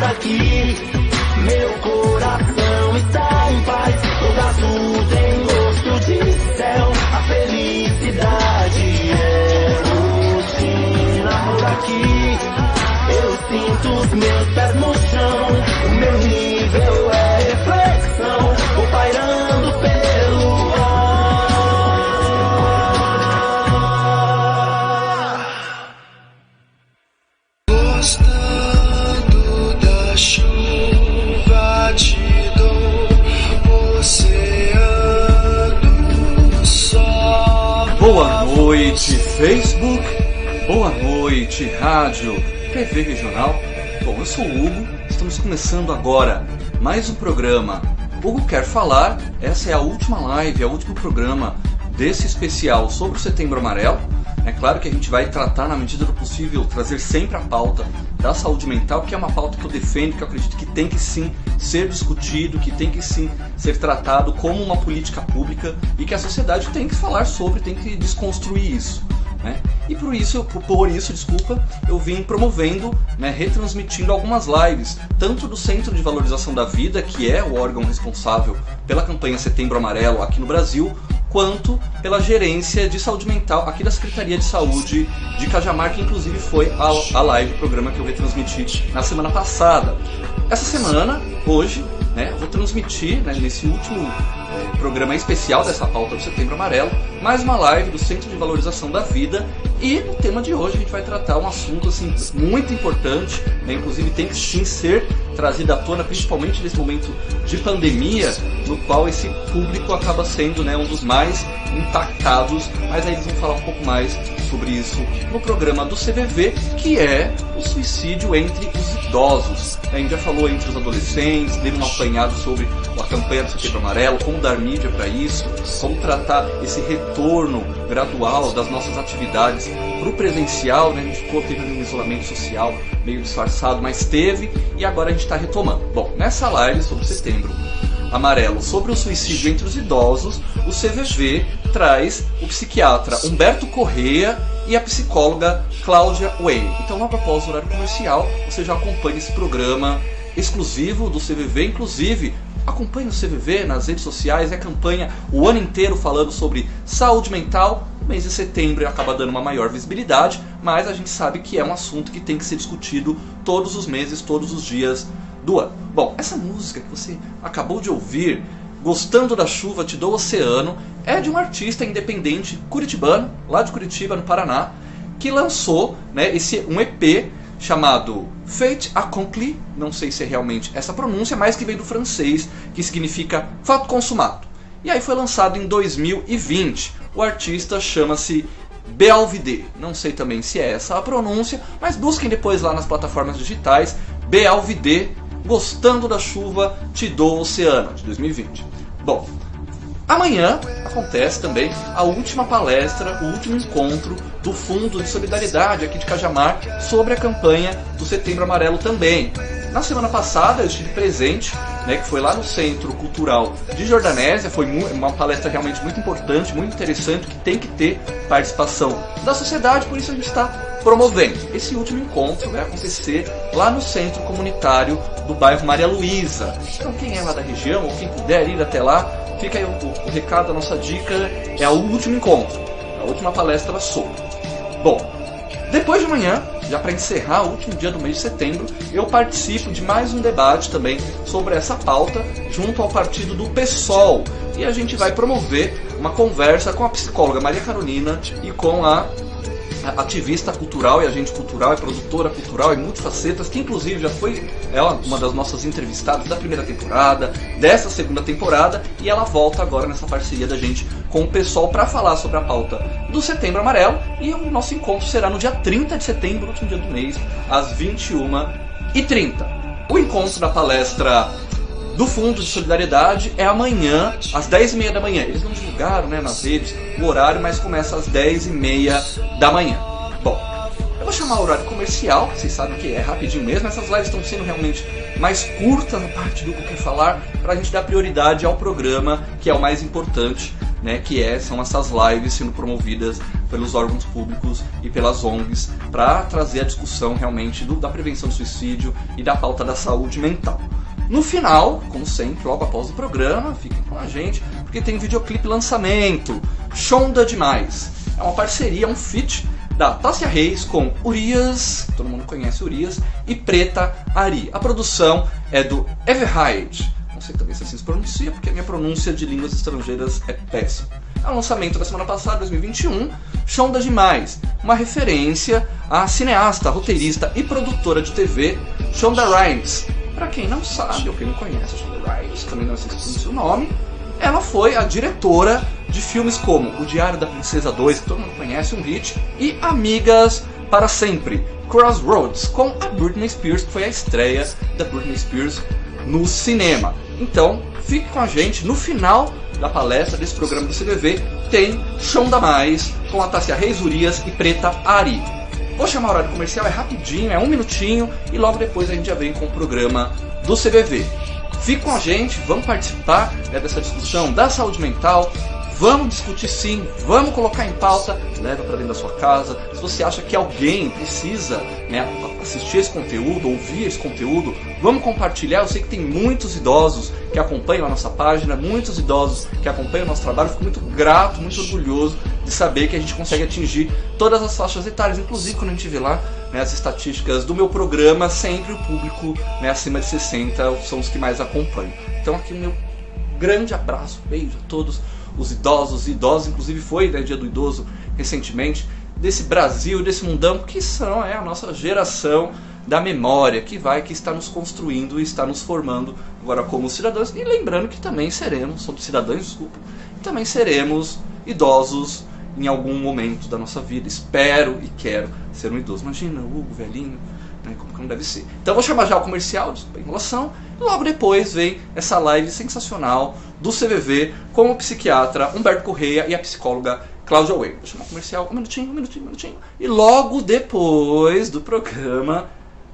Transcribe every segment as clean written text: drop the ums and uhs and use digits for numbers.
aqui. Meu coração está em paz, toda azul tem gosto de céu. A felicidade é rotina por aqui. Eu sinto os meus pés no chão, o meu nível é reflexão, vou pairando pelo ar. Gostando da chuva, te dou oceano só. Boa noite, Facebook. Boa noite, rádio, TV regional. Bom, eu sou o Hugo. Estamos começando agora mais um programa Hugo Quer Falar. Essa é a última live, é o último programa desse especial sobre o Setembro Amarelo. É claro que a gente vai tratar, na medida do possível, trazer sempre a pauta da saúde mental, que é uma pauta que eu defendo, que eu acredito que tem que sim ser discutido, que tem que sim ser tratado como uma política pública e que a sociedade tem que falar sobre, tem que desconstruir isso, né? E por isso, eu vim promovendo, né, retransmitindo algumas lives, tanto do Centro de Valorização da Vida, que é o órgão responsável pela campanha Setembro Amarelo aqui no Brasil, quanto pela gerência de saúde mental aqui da Secretaria de Saúde de Cajamar, que inclusive foi a live, o programa que eu retransmiti na semana passada. Essa semana, hoje, né, eu vou transmitir, né, nesse último programa especial dessa pauta do Setembro Amarelo, mais uma live do Centro de Valorização da Vida. E no tema de hoje a gente vai tratar um assunto assim, muito importante, né, inclusive tem que sim ser trazido à tona, principalmente nesse momento de pandemia, no qual esse público acaba sendo, né, um dos mais impactados, mas aí eles vão falar um pouco mais sobre isso no programa do CVV, que é o suicídio entre os idosos. A gente já falou entre os adolescentes, deu um apanhado sobre a campanha do Setembro Amarelo, como dar mídia para isso, como tratar esse retorno gradual das nossas atividades para o presencial, né? A gente teve um isolamento social meio disfarçado, mas teve, e agora a gente está retomando. Bom, nessa live sobre o Setembro Amarelo, sobre o suicídio entre os idosos, o CVV traz o psiquiatra Humberto Correia e a psicóloga Cláudia Wayne. Então, logo após o horário comercial, você já acompanha esse programa exclusivo do CVV, inclusive acompanhe o CVV nas redes sociais, é campanha o ano inteiro falando sobre saúde mental. O mês de setembro acaba dando uma maior visibilidade, mas a gente sabe que é um assunto que tem que ser discutido todos os meses, todos os dias do ano. Bom, essa música que você acabou de ouvir, Gostando da Chuva, Te Dou Oceano, é de um artista independente curitibano, lá de Curitiba, no Paraná, que lançou, né, um EP chamado Fait Accompli, não sei se é realmente essa pronúncia, mas que vem do francês, que significa fato consumado. E aí foi lançado em 2020. O artista chama-se Bealvide, não sei também se é essa a pronúncia, mas busquem depois lá nas plataformas digitais, Bealvide, Gostando da Chuva, Te Dou Oceano, de 2020. Bom, amanhã acontece também a última palestra, o último encontro do Fundo de Solidariedade aqui de Cajamar sobre a campanha do Setembro Amarelo também. Na semana passada eu estive presente, né, que foi lá no Centro Cultural de Jordanésia, foi uma palestra realmente muito importante, muito interessante, que tem que ter participação da sociedade, por isso a gente está promovendo. Esse último encontro vai acontecer lá no Centro Comunitário do bairro Maria Luísa. Então quem é lá da região, ou quem puder ir até lá, fica aí o recado, a nossa dica é o último encontro, a última palestra sobre. Bom, depois de amanhã, já para encerrar o último dia do mês de setembro, eu participo de mais um debate também sobre essa pauta junto ao partido do PSOL. E a gente vai promover uma conversa com a psicóloga Maria Carolina e com a ativista cultural e agente cultural e produtora cultural e multifacetas, que inclusive já foi ela uma das nossas entrevistadas da primeira temporada, dessa segunda temporada, e ela volta agora nessa parceria da gente com o pessoal para falar sobre a pauta do Setembro Amarelo, e o nosso encontro será no dia 30 de setembro, último dia do mês, às 21h30. O encontro da palestra do Fundo de Solidariedade é amanhã, às 10h30 da manhã. Eles não divulgaram, né, nas redes o horário, mas começa às 10h30 da manhã. Bom, eu vou chamar o horário comercial, vocês sabem que é rapidinho mesmo. Essas lives estão sendo realmente mais curtas na parte do que eu quero falar, para a gente dar prioridade ao programa, que é o mais importante, né, são essas lives sendo promovidas pelos órgãos públicos e pelas ONGs para trazer a discussão realmente da prevenção do suicídio e da pauta da saúde mental. No final, como sempre, logo após o programa, fiquem com a gente, porque tem videoclipe lançamento, Shonda Demais. É uma parceria, um feat da Tássia Reis com Urias, todo mundo conhece Urias, e Preta Ari. A produção é do Everhide. Não sei também se assim se pronuncia, porque a minha pronúncia de línguas estrangeiras é péssima. É o lançamento da semana passada, 2021, Shonda Demais, uma referência à cineasta, roteirista e produtora de TV Shonda Rhimes. Para quem não sabe, ou quem não conhece a Shonda Rhimes, também não sei se pronuncia o nome, ela foi a diretora de filmes como O Diário da Princesa 2, que todo mundo conhece, um hit, e Amigas para Sempre, Crossroads, com a Britney Spears, que foi a estreia da Britney Spears no cinema. Então, fique com a gente. No final da palestra desse programa do CVV, tem Shonda Mais, com a Tássia Reis, Urias e Preta Ari. Vou chamar o horário comercial, é rapidinho, é 1 minutinho, e logo depois a gente já vem com o programa do CVV. Fique com a gente, vamos participar dessa discussão da saúde mental, vamos discutir sim, vamos colocar em pauta, leva para dentro da sua casa. Se você acha que alguém precisa, assistir esse conteúdo, ouvir esse conteúdo, vamos compartilhar. Eu sei que tem muitos idosos que acompanham a nossa página, muitos idosos que acompanham o nosso trabalho. Fico muito grato, muito orgulhoso de saber que a gente consegue atingir todas as faixas etárias. Inclusive, quando a gente vê lá as estatísticas do meu programa, sempre o público acima de 60 são os que mais acompanham. Então aqui o meu grande abraço, beijo a todos os idosos, inclusive foi Dia do Idoso recentemente, desse Brasil, desse mundão, que são a nossa geração da memória, que está nos construindo e está nos formando agora como cidadãos. E lembrando que também somos cidadãos, desculpa, e também seremos idosos em algum momento da nossa vida. Espero e quero ser um idoso. Imagina, o Hugo, velhinho, como que não deve ser. Então eu vou chamar já o comercial, desculpa a enrolação, e logo depois vem essa live sensacional do CVV com o psiquiatra Humberto Correia e a psicóloga Cláudia Way. Vou chamar o comercial, um minutinho. E logo depois do programa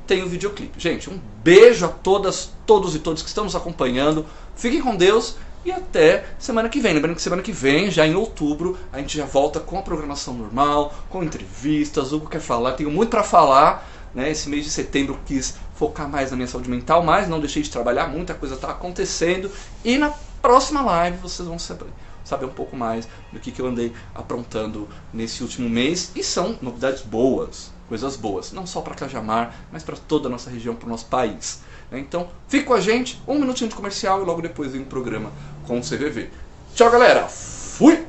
tem o videoclipe. Gente, um beijo a todos e todas que estão nos acompanhando. Fiquem com Deus e até semana que vem. Lembrando que semana que vem, já em outubro, a gente já volta com a programação normal, com entrevistas. O Hugo quer falar, tenho muito para falar. Esse mês de setembro eu quis focar mais na minha saúde mental, mas não deixei de trabalhar, muita coisa está acontecendo. E na próxima live vocês vão saber um pouco mais do que eu andei aprontando nesse último mês. E são novidades boas, coisas boas, não só para Cajamar, mas para toda a nossa região, para o nosso país. Então, fique com a gente, 1 minutinho de comercial e logo depois vem o programa com o CVV. Tchau, galera! Fui!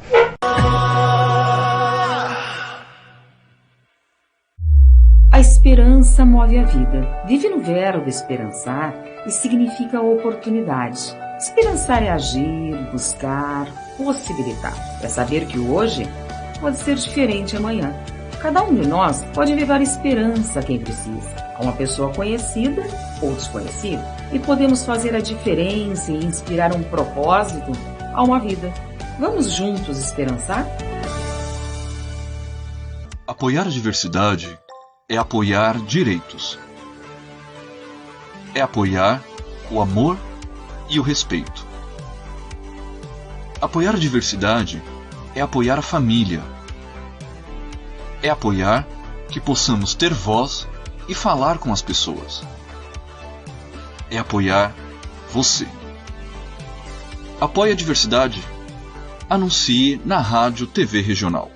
A esperança move a vida. Vive no verbo esperançar e significa oportunidade. Esperançar é agir, buscar, possibilitar. É saber que o hoje pode ser diferente amanhã. Cada um de nós pode levar esperança a quem precisa, a uma pessoa conhecida ou desconhecida. E podemos fazer a diferença e inspirar um propósito a uma vida. Vamos juntos esperançar? Apoiar a diversidade é apoiar direitos. É apoiar o amor e o respeito. Apoiar a diversidade é apoiar a família. É apoiar que possamos ter voz e falar com as pessoas. É apoiar você. Apoie a diversidade. Anuncie na Rádio TV Regional.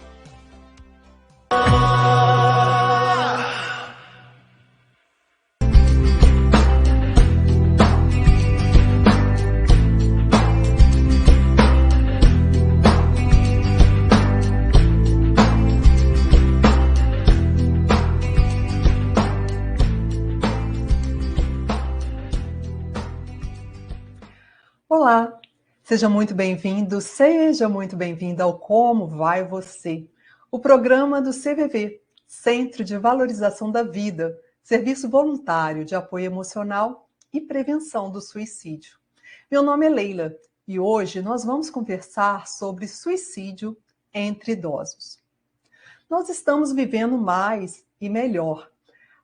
Olá, seja muito bem-vindo, seja muito bem-vinda ao Como Vai Você, o programa do CVV, Centro de Valorização da Vida, serviço voluntário de apoio emocional e prevenção do suicídio. Meu nome é Leila e hoje nós vamos conversar sobre suicídio entre idosos. Nós estamos vivendo mais e melhor.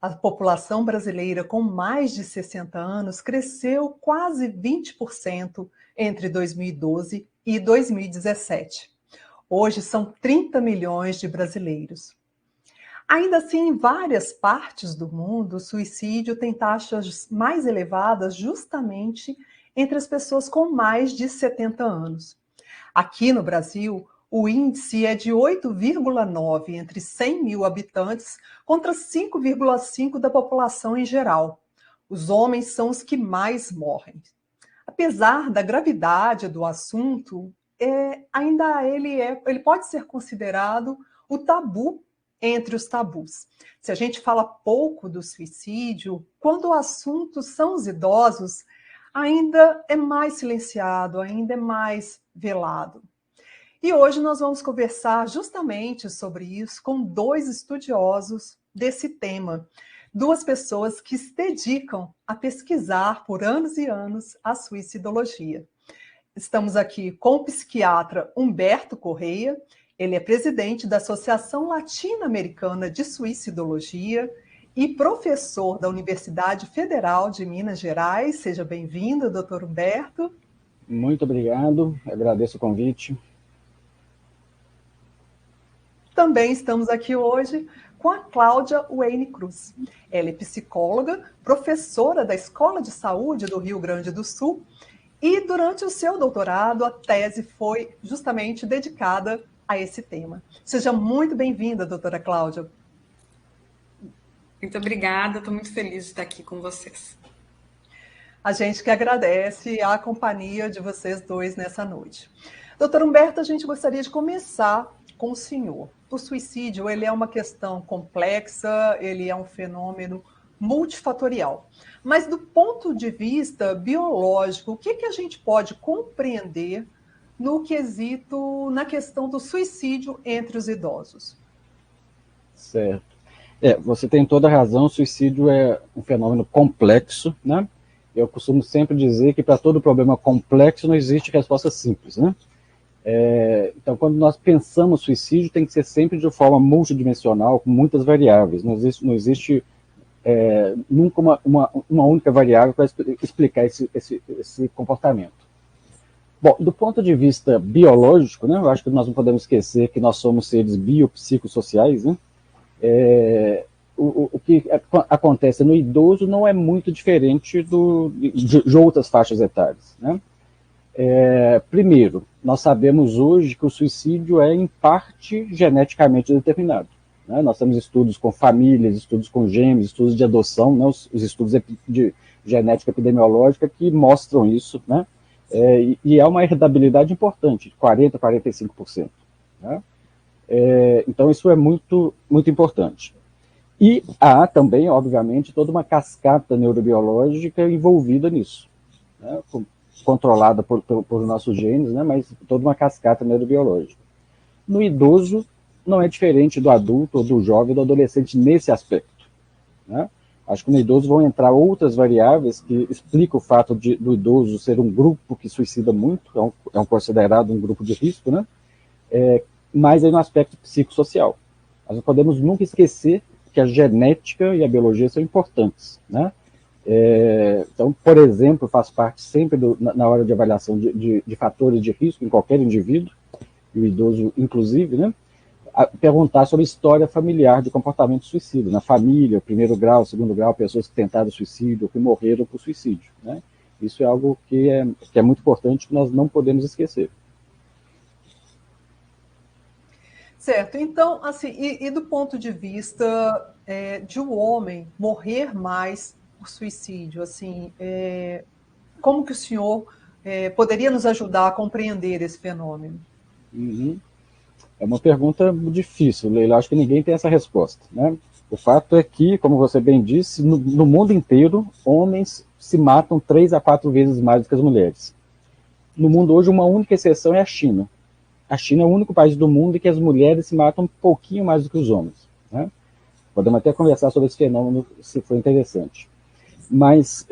A população brasileira com mais de 60 anos cresceu quase 20% entre 2012 e 2017. Hoje são 30 milhões de brasileiros. Ainda assim, em várias partes do mundo, o suicídio tem taxas mais elevadas justamente entre as pessoas com mais de 70 anos. Aqui no Brasil, o índice é de 8,9 entre 100 mil habitantes contra 5,5 da população em geral. Os homens são os que mais morrem. Apesar da gravidade do assunto, ainda ele pode ser considerado o tabu entre os tabus. Se a gente fala pouco do suicídio, quando o assunto são os idosos, ainda é mais silenciado, ainda é mais velado. E hoje nós vamos conversar justamente sobre isso com dois estudiosos desse tema, duas pessoas que se dedicam a pesquisar por anos e anos a suicidologia. Estamos aqui com o psiquiatra Humberto Correia. Ele é presidente da Associação Latino-Americana de Suicidologia e professor da Universidade Federal de Minas Gerais. Seja bem-vindo, doutor Humberto. Muito obrigado, agradeço o convite. Também estamos aqui hoje com a Cláudia Wayne Cruz. Ela é psicóloga, professora da Escola de Saúde do Rio Grande do Sul e durante o seu doutorado a tese foi justamente dedicada a esse tema. Seja muito bem-vinda, doutora Cláudia. Muito obrigada, estou muito feliz de estar aqui com vocês. A gente que agradece a companhia de vocês dois nessa noite. Doutor Humberto, a gente gostaria de começar com o senhor. O suicídio, ele é uma questão complexa, ele é um fenômeno multifatorial. Mas do ponto de vista biológico, o que a gente pode compreender no quesito, na questão do suicídio entre os idosos? Certo. Você tem toda a razão, o suicídio é um fenômeno complexo, né? Eu costumo sempre dizer que para todo problema complexo não existe resposta simples, né? Então, quando nós pensamos suicídio, tem que ser sempre de forma multidimensional, com muitas variáveis. Não existe nunca uma única variável para explicar esse comportamento. Bom, do ponto de vista biológico, né, eu acho que nós não podemos esquecer que nós somos seres biopsicossociais, né? O que acontece no idoso não é muito diferente de outras faixas etárias, né? Primeiro, nós sabemos hoje que o suicídio é, em parte, geneticamente determinado, né? Nós temos estudos com famílias, estudos com gêmeos, estudos de adoção, né? Os estudos de genética epidemiológica que mostram isso, né? E é uma heredabilidade importante, 40% a 45%. Né? Então, isso é muito, muito importante. E há também, obviamente, toda uma cascata neurobiológica envolvida nisso, né? Controlada por nossos genes, né? Mas toda uma cascata neurobiológica. No idoso, não é diferente do adulto, ou do jovem, do adolescente nesse aspecto, né? Acho que no idoso vão entrar outras variáveis que explicam o fato do idoso ser um grupo que suicida muito, é considerado um grupo de risco, né? Mas aí no aspecto psicossocial. Nós não podemos nunca esquecer que a genética e a biologia são importantes, né? Então, por exemplo, faz parte sempre na hora de avaliação de fatores de risco em qualquer indivíduo, e o idoso inclusive, né? Perguntar sobre história familiar de comportamento suicida, na família, primeiro grau, segundo grau, pessoas que tentaram suicídio ou que morreram por suicídio, né? Isso é algo que é muito importante, que nós não podemos esquecer. Certo, então, assim, e do ponto de vista de um homem morrer mais por suicídio, assim, como que o senhor poderia nos ajudar a compreender esse fenômeno? Uhum. É uma pergunta difícil, Leila, acho que ninguém tem essa resposta, né? O fato é que, como você bem disse, no mundo inteiro, homens se matam 3 a 4 vezes mais do que as mulheres. No mundo hoje, uma única exceção é a China. A China é o único país do mundo em que as mulheres se matam um pouquinho mais do que os homens, né? Podemos até conversar sobre esse fenômeno, se for interessante. Mas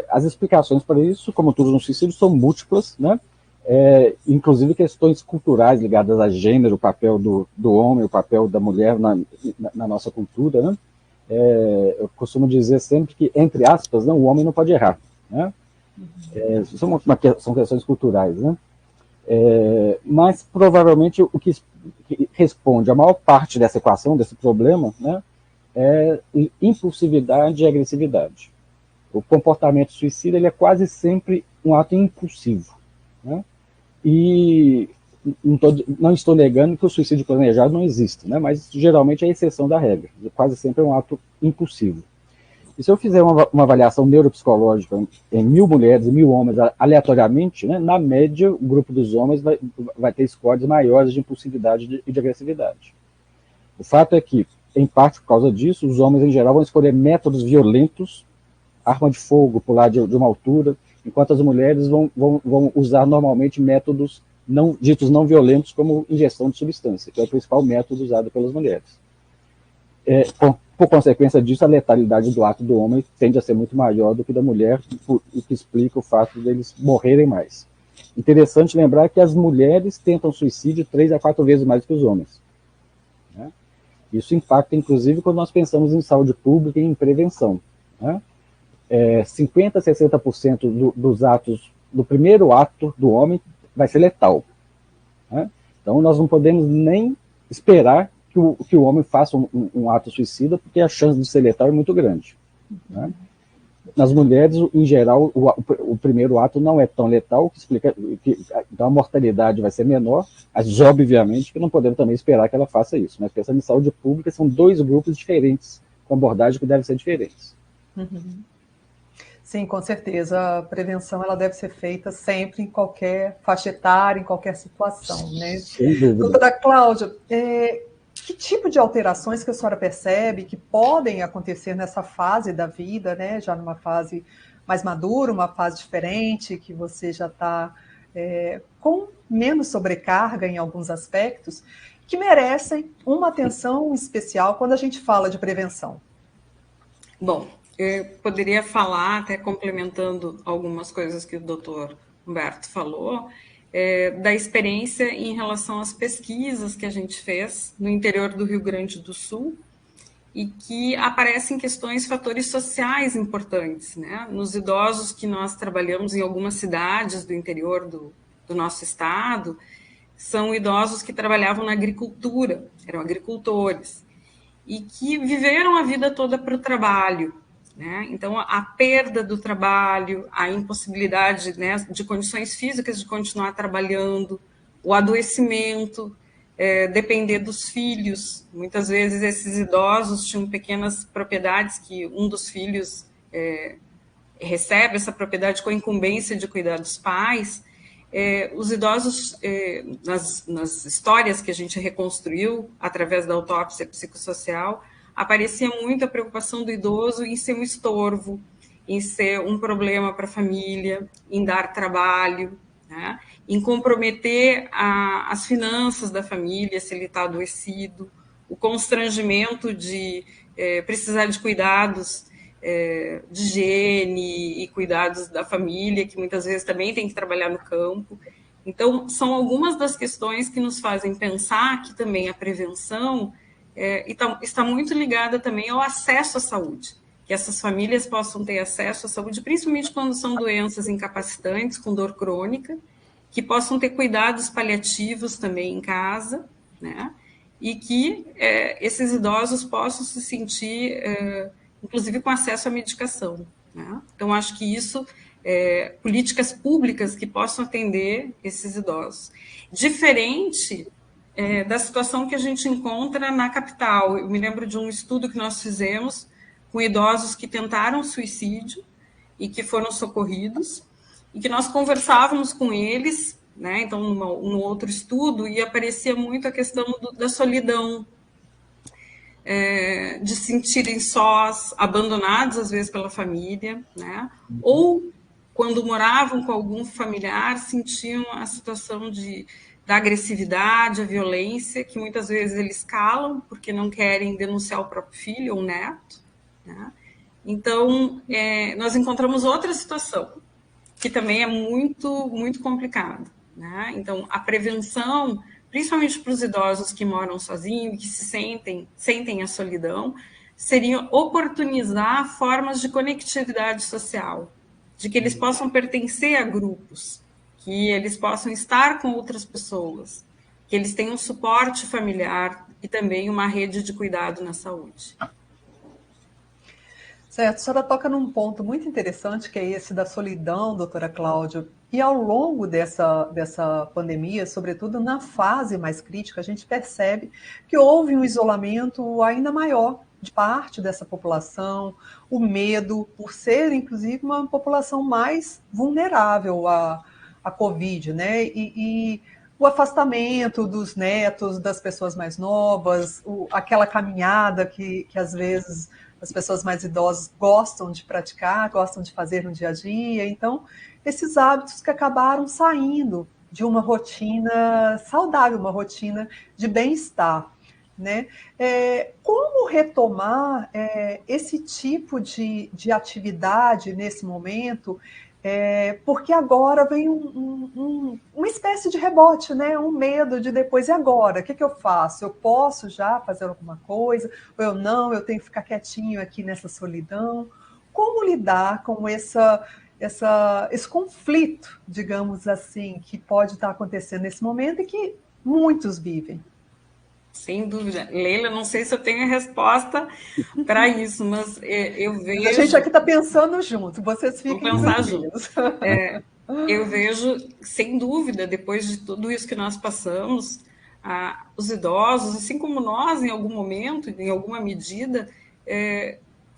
as explicações para isso, como tudo no suicídio, são múltiplas, né? Inclusive questões culturais ligadas a gênero, o papel do homem, o papel da mulher na nossa cultura, né? Eu costumo dizer sempre que, entre aspas, o homem não pode errar, né? São questões culturais, né? Mas provavelmente o que responde a maior parte dessa equação, desse problema, né, é impulsividade e agressividade. O comportamento suicida ele é quase sempre um ato impulsivo, né? E não estou negando que o suicídio planejado não existe, né? Mas geralmente é a exceção da regra. Quase sempre é um ato impulsivo. E se eu fizer uma avaliação neuropsicológica em 1.000 mulheres e 1.000 homens aleatoriamente, né, na média, o grupo dos homens vai ter scores maiores de impulsividade e de agressividade. O fato é que, em parte por causa disso, os homens em geral vão escolher métodos violentos, arma de fogo, pular de uma altura, enquanto as mulheres vão usar normalmente métodos ditos não violentos, como injeção de substância, que é o principal método usado pelas mulheres. Por consequência disso, a letalidade do ato do homem tende a ser muito maior do que da mulher, o que explica o fato deles morrerem mais. Interessante lembrar que as mulheres tentam suicídio 3 a 4 vezes mais que os homens, né? Isso impacta, inclusive, quando nós pensamos em saúde pública e em prevenção, né? 50% a 60% dos atos, do primeiro ato do homem vai ser letal, né? Então nós não podemos nem esperar que o homem faça um ato suicida, porque a chance de ser letal é muito grande, né? Nas mulheres, em geral, o primeiro ato não é tão letal, que explica que então a mortalidade vai ser menor, mas obviamente que não podemos também esperar que ela faça isso. Mas pensando em saúde pública, são 2 grupos diferentes, com abordagens que devem ser diferentes. Uhum. Sim, com certeza. A prevenção ela deve ser feita sempre em qualquer faixa etária, em qualquer situação, né? Sem dúvida. Doutora Cláudia, que tipo de alterações que a senhora percebe que podem acontecer nessa fase da vida, né? Já numa fase mais madura, uma fase diferente, que você já está com menos sobrecarga em alguns aspectos, que merecem uma atenção especial quando a gente fala de prevenção? Bom, eu poderia falar, até complementando algumas coisas que o doutor Humberto falou, da experiência em relação às pesquisas que a gente fez no interior do Rio Grande do Sul e que aparecem questões, fatores sociais importantes, né? Nos idosos que nós trabalhamos em algumas cidades do interior do nosso estado, são idosos que trabalhavam na agricultura, eram agricultores, e que viveram a vida toda para o trabalho, né? Então, a perda do trabalho, a impossibilidade, né, de condições físicas de continuar trabalhando, o adoecimento, depender dos filhos. Muitas vezes, esses idosos tinham pequenas propriedades que um dos filhos recebe essa propriedade com a incumbência de cuidar dos pais. Os idosos, nas histórias que a gente reconstruiu através da autópsia psicossocial, aparecia muito a preocupação do idoso em ser um estorvo, em ser um problema para a família, em dar trabalho, né? Em comprometer as finanças da família, se ele está adoecido, o constrangimento de precisar de cuidados de higiene e cuidados da família, que muitas vezes também tem que trabalhar no campo. Então, são algumas das questões que nos fazem pensar que também a prevenção está muito ligada também ao acesso à saúde, que essas famílias possam ter acesso à saúde, principalmente quando são doenças incapacitantes, com dor crônica, que possam ter cuidados paliativos também em casa, né? E que esses idosos possam se sentir, inclusive, com acesso à medicação, né? Então, acho que isso, políticas públicas que possam atender esses idosos. Diferente da situação que a gente encontra na capital. Eu me lembro de um estudo que nós fizemos com idosos que tentaram suicídio e que foram socorridos, e que nós conversávamos com eles, né? Então, no outro estudo, e aparecia muito a questão da solidão, de se sentirem sós, abandonados, às vezes, pela família, né? Ou, quando moravam com algum familiar, sentiam a situação da agressividade, a violência, que muitas vezes eles calam porque não querem denunciar o próprio filho ou neto, né? Então, nós encontramos outra situação, que também é muito, muito complicada, né? Então, a prevenção, principalmente para os idosos que moram sozinhos, que sentem a solidão, seria oportunizar formas de conectividade social, de que eles possam pertencer a grupos, que eles possam estar com outras pessoas, que eles tenham suporte familiar e também uma rede de cuidado na saúde. Certo, a senhora toca num ponto muito interessante, que é esse da solidão, doutora Cláudia. E ao longo dessa pandemia, sobretudo na fase mais crítica, a gente percebe que houve um isolamento ainda maior de parte dessa população, o medo por ser, inclusive, uma população mais vulnerável à Covid, né? E o afastamento dos netos, das pessoas mais novas, aquela caminhada que às vezes as pessoas mais idosas gostam de praticar, gostam de fazer no dia a dia. Então, esses hábitos que acabaram saindo de uma rotina saudável, uma rotina de bem-estar, né? Como retomar esse tipo de atividade nesse momento? Porque agora vem uma espécie de rebote, né? Um medo de depois, e agora? O que eu faço? Eu posso já fazer alguma coisa? Ou eu não? Eu tenho que ficar quietinho aqui nessa solidão? Como lidar com esse conflito, digamos assim, que pode estar acontecendo nesse momento e que muitos vivem? Sem dúvida. Leila, não sei se eu tenho a resposta para isso, mas eu vejo... A gente aqui está pensando junto, vocês fiquem tranquilos. Eu vejo, sem dúvida, depois de tudo isso que nós passamos, os idosos, assim como nós, em algum momento, em alguma medida,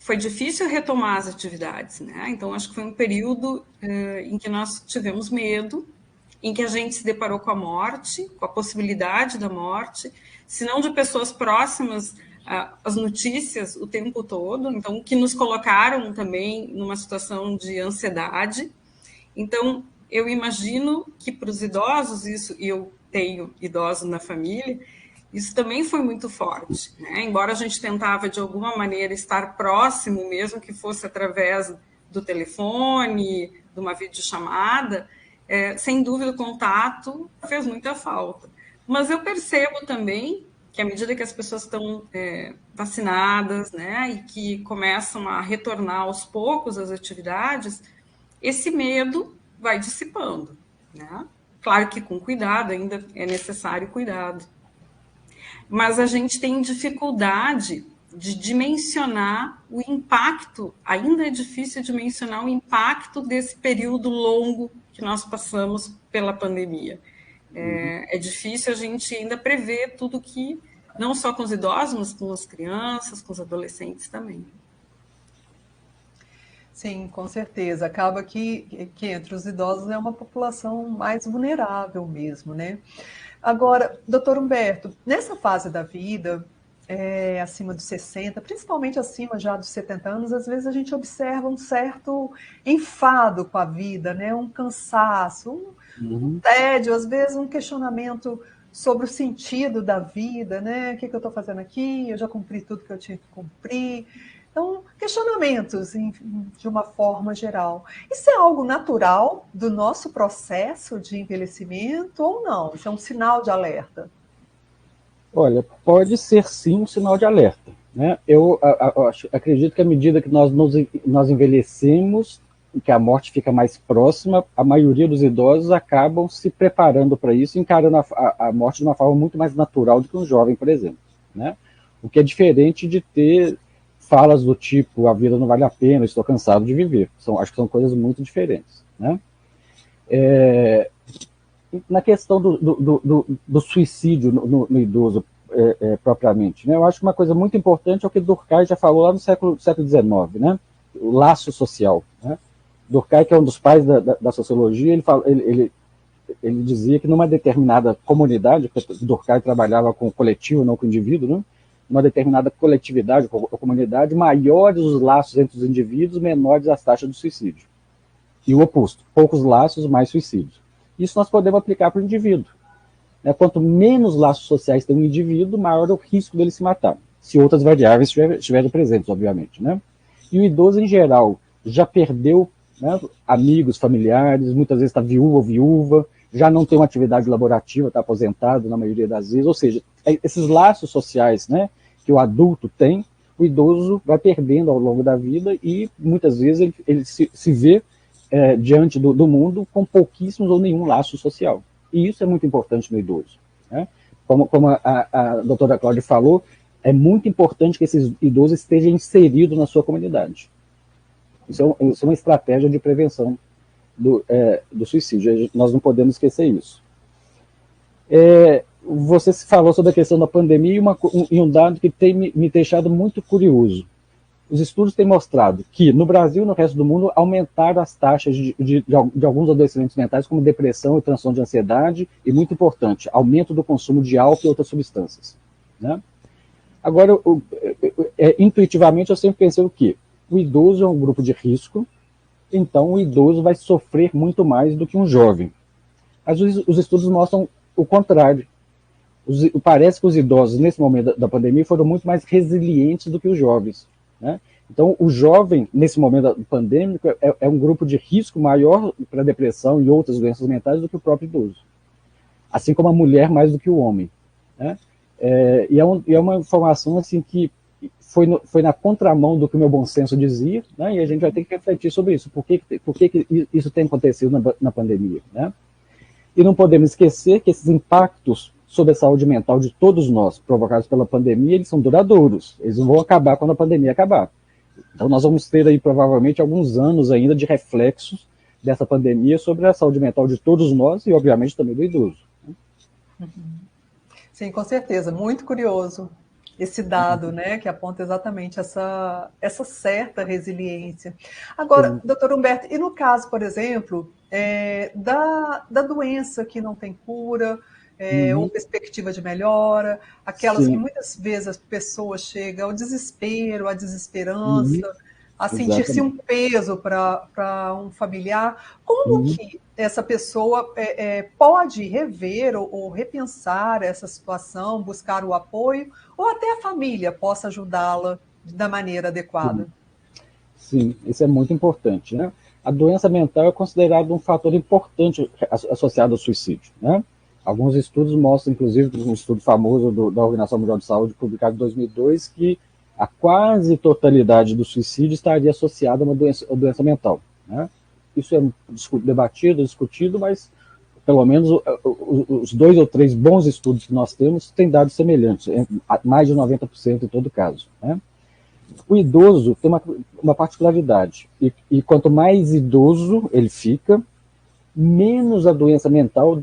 foi difícil retomar as atividades, né? Então, acho que foi um período em que nós tivemos medo, em que a gente se deparou com a morte, com a possibilidade da morte, se não de pessoas próximas, as notícias o tempo todo, então, que nos colocaram também numa situação de ansiedade. Então, eu imagino que para os idosos, isso, e eu tenho idosos na família, isso também foi muito forte, né? Embora a gente tentava, de alguma maneira, estar próximo, mesmo que fosse através do telefone, de uma videochamada, sem dúvida o contato fez muita falta. Mas eu percebo também que à medida que as pessoas estão vacinadas, né, e que começam a retornar aos poucos às atividades, esse medo vai dissipando, né? Claro que com cuidado, ainda é necessário cuidado. Mas a gente tem dificuldade de dimensionar o impacto, ainda é difícil dimensionar o impacto desse período longo que nós passamos pela pandemia. É difícil a gente ainda prever tudo que, não só com os idosos, mas com as crianças, com os adolescentes também. Sim, com certeza. Acaba que entre os idosos é uma população mais vulnerável mesmo, né? Agora, doutor Humberto, nessa fase da vida, acima dos 60, principalmente acima já dos 70 anos, às vezes a gente observa um certo enfado com a vida, né? Um cansaço, um tédio, às vezes um questionamento sobre o sentido da vida, né? O que eu estou fazendo aqui? Eu já cumpri tudo que eu tinha que cumprir. Então, questionamentos de uma forma geral. Isso é algo natural do nosso processo de envelhecimento ou não? Isso é um sinal de alerta? Olha, pode ser sim um sinal de alerta, né? Eu acredito que à medida que nós envelhecemos, que a morte fica mais próxima, a maioria dos idosos acabam se preparando para isso, encarando a morte de uma forma muito mais natural do que um jovem, por exemplo, né? O que é diferente de ter falas do tipo, a vida não vale a pena, estou cansado de viver. Acho que são coisas muito diferentes, né? Na questão do suicídio no idoso propriamente, né? Eu acho que uma coisa muito importante é o que Durkheim já falou lá no século XIX, né? O laço social, né? Durkheim, que é um dos pais da sociologia, ele dizia que numa determinada comunidade, porque Durkheim trabalhava com o coletivo, não com o indivíduo, né? Uma determinada coletividade ou comunidade, maiores os laços entre os indivíduos, menores as taxas de suicídio. E o oposto, poucos laços, mais suicídios. Isso nós podemos aplicar para o indivíduo, né? Quanto menos laços sociais tem um indivíduo, maior é o risco dele se matar, se outras variáveis estiverem presentes, obviamente, né? E o idoso, em geral, já perdeu, né, amigos, familiares, muitas vezes está viúvo ou viúva, já não tem uma atividade laborativa, está aposentado na maioria das vezes, ou seja, esses laços sociais, né, que o adulto tem, o idoso vai perdendo ao longo da vida e muitas vezes ele se vê diante do mundo com pouquíssimos ou nenhum laço social. E isso é muito importante no idoso, né? Como a doutora Cláudia falou, é muito importante que esses idosos estejam inseridos na sua comunidade. Isso é uma estratégia de prevenção do suicídio. Nós não podemos esquecer isso. Você falou sobre a questão da pandemia e um dado que tem me deixado muito curioso. Os estudos têm mostrado que, no Brasil e no resto do mundo, aumentaram as taxas de alguns adoecimentos mentais, como depressão e transtorno de ansiedade, e, muito importante, aumento do consumo de álcool e outras substâncias, né? Agora, intuitivamente, eu sempre pensei o quê? O idoso é um grupo de risco, então o idoso vai sofrer muito mais do que um jovem. Mas os estudos mostram o contrário. Parece que os idosos, nesse momento da pandemia, foram muito mais resilientes do que os jovens, né? Então, o jovem, nesse momento pandêmico, é um grupo de risco maior para depressão e outras doenças mentais do que o próprio idoso. Assim como a mulher mais do que o homem, né? E é uma informação assim, que foi na contramão do que o meu bom senso dizia, né? E a gente vai ter que refletir sobre isso. Por que isso tem acontecido na pandemia, né? E não podemos esquecer que esses impactos sobre a saúde mental de todos nós, provocados pela pandemia, eles são duradouros. Eles não vão acabar quando a pandemia acabar. Então nós vamos ter aí provavelmente alguns anos ainda de reflexos dessa pandemia sobre a saúde mental de todos nós e obviamente também do idoso. Sim, com certeza. Muito curioso esse dado, né, que aponta exatamente essa certa resiliência. Agora, doutor Humberto, e no caso, por exemplo, da doença que não tem cura, ou perspectiva de melhora, aquelas que muitas vezes as pessoas chegam ao desespero, à desesperança, a sentir-se um peso para um familiar, como que essa pessoa pode rever ou repensar essa situação, buscar o apoio, ou até a família possa ajudá-la da maneira adequada? Sim, isso é muito importante, né? A doença mental é considerada um fator importante associado ao suicídio, né? Alguns estudos mostram, inclusive, um estudo famoso da Organização Mundial de Saúde, publicado em 2002, que a quase totalidade do suicídio estaria associada a uma doença mental, né? Isso é debatido, discutido, mas pelo menos os 2 ou 3 bons estudos que nós temos têm dados semelhantes, mais de 90% em todo caso, né? O idoso tem uma particularidade, e quanto mais idoso ele fica, menos a doença mental